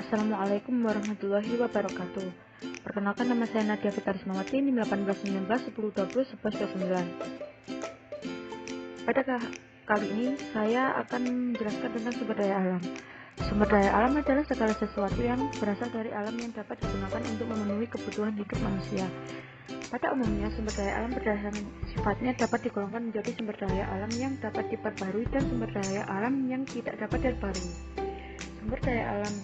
Assalamualaikum warahmatullahi wabarakatuh. Perkenalkan, nama saya Nadia Fitarismawati, NIM 1819 1020 1129. Pada kali ini saya akan menjelaskan tentang sumber daya alam. Sumber daya alam adalah segala sesuatu yang berasal dari alam yang dapat digunakan untuk memenuhi kebutuhan hidup manusia. Pada umumnya, sumber daya alam berdasarkan sifatnya dapat digolongkan menjadi sumber daya alam yang dapat diperbarui dan sumber daya alam yang tidak dapat diperbarui. Sumber daya alam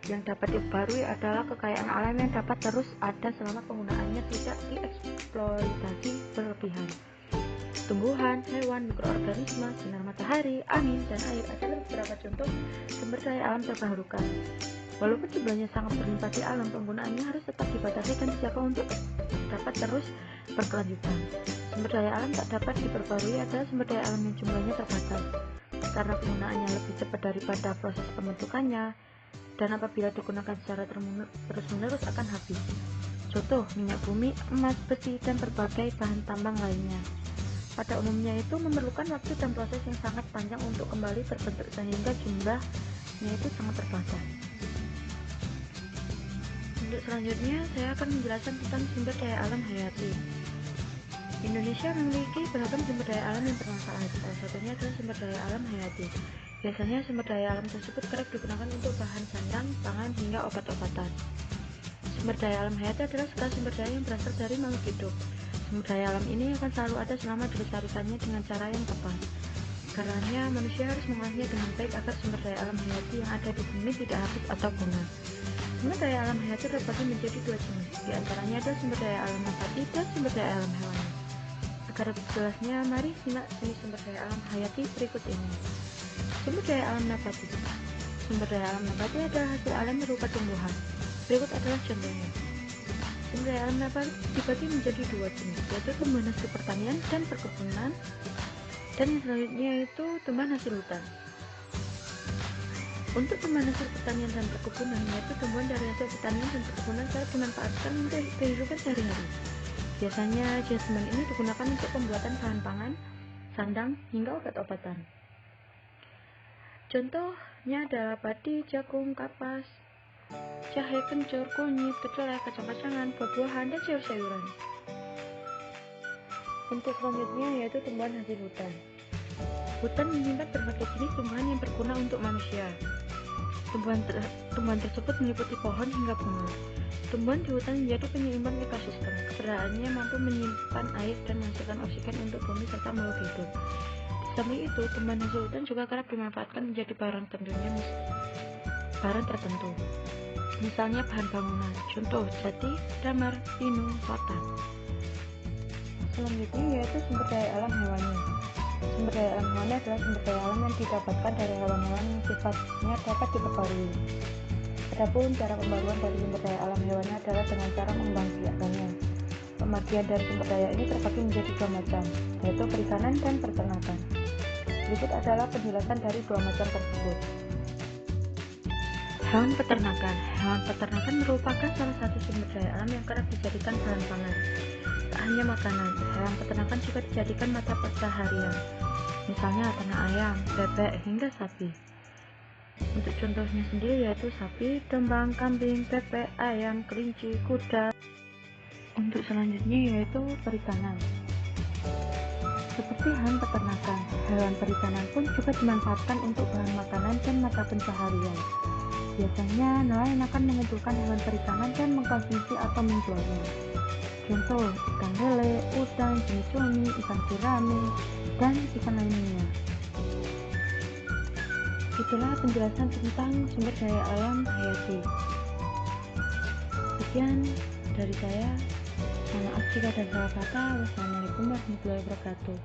yang dapat diperbarui adalah kekayaan alam yang dapat terus ada selama penggunaannya tidak dieksploitasi berlebihan. Tumbuhan, hewan, mikroorganisme, sinar matahari, angin, dan air adalah beberapa contoh sumber daya alam terbarukan. Walaupun jumlahnya sangat berlimpah di alam, penggunaannya harus tetap dibatasi dan dijaga untuk dapat terus berkelanjutan. Sumber daya alam tak dapat diperbarui adalah sumber daya alam yang jumlahnya terbatas, karena penggunaannya lebih cepat daripada proses pembentukannya, dan apabila digunakan secara terus-menerus akan habis. Contoh, minyak bumi, emas, besi, dan berbagai bahan tambang lainnya. Pada umumnya itu memerlukan waktu dan proses yang sangat panjang untuk kembali terbentuk sehingga jumlahnya itu sangat terbatas. Untuk selanjutnya, saya akan menjelaskan tentang sumber daya alam hayati. Indonesia memiliki beragam sumber daya alam yang bermanfaat. Salah satunya adalah sumber daya alam hayati. Biasanya sumber daya alam tersebut kerap digunakan untuk bahan sandang, pangan, hingga obat-obatan. Sumber daya alam hayati adalah segala sumber daya yang berasal dari makhluk hidup. Sumber daya alam ini akan selalu ada selama dilestarikannya dengan cara yang tepat. Karenanya, manusia harus mengolahnya dengan baik agar sumber daya alam hayati yang ada di bumi tidak habis atau punah. Sumber daya alam hayati terbagi menjadi dua jenis. Di antaranya ada sumber daya alam nabati dan sumber daya alam hewani. Agar lebih jelasnya, mari simak jenis sumber daya alam hayati berikut ini. Sumber daya alam nabati. Sumber daya alam nabati adalah hasil alam berupa tumbuhan. Berikut adalah contohnya. Sumber daya alam nabati dibagi menjadi dua jenis, yaitu tumbuhan hasil pertanian dan perkebunan, dan yang selanjutnya itu tumbuhan hasil hutan. Untuk tumbuhan hasil pertanian dan perkebunan, yaitu tumbuhan dari hasil pertanian dan perkebunan dapat dimanfaatkan untuk kehidupan sehari-hari. Biasanya jasman ini digunakan untuk pembuatan bahan pangan, sandang, hingga obat-obatan. Contohnya adalah padi, jagung, kapas, jahe, kencur, kunyit, kedelai, kacang-kacangan, buah-buahan, dan sayur-sayuran. Untuk selanjutnya yaitu tumbuhan hasil hutan. Hutan menyimpan berbagai jenis tumbuhan yang berguna untuk manusia. Tumbuhan tersebut meliputi pohon hingga bunga. Tumbuhan di hutan menjadi penyeimbang ekosistem. Keberadaannya mampu menyimpan air dan menghasilkan oksigen untuk bumi serta makhluk hidup. Di samping itu, tumbuhan hasil hutan juga kerap dimanfaatkan menjadi barang tertentu. Misalnya bahan bangunan, contoh jati, damar, pinu, rotan. Selanjutnya yaitu sumber daya alam hewani. Sumber daya alam hewani adalah sumber daya alam yang didapatkan dari hewan-hewan yang sifatnya dapat diperbarui. Adapun cara pembaruan dari sumber daya alam hewani adalah dengan cara membangkitkannya. Pembagian dari sumber daya ini terbagi menjadi dua macam, yaitu perikanan dan peternakan. Berikut adalah penjelasan dari dua macam tersebut. Hewan peternakan. Hewan peternakan merupakan salah satu sumber daya alam yang kerap dijadikan bahan pangan. Tak hanya makanan, hewan peternakan juga dijadikan mata pencaharian. Misalnya ternak ayam, bebek, hingga sapi. Untuk contohnya sendiri yaitu sapi, domba, kambing, bebek, ayam, kelinci, kuda. Untuk selanjutnya yaitu perikanan. Seperti hewan peternakan, hewan perikanan pun juga dimanfaatkan untuk bahan makanan dan mata pencaharian. Biasanya nelayan akan mengumpulkan hewan perikanan dan mengkonsumsi atau menjualnya. Contoh, ikan lele, udang, jenis cumi, ikan gurame, dan ikan lainnya. Itulah penjelasan tentang sumber daya alam hayati. Sekian dari saya. Mohon maaf jika ada salah kata. Wassalamualaikum warahmatullahi wabarakatuh.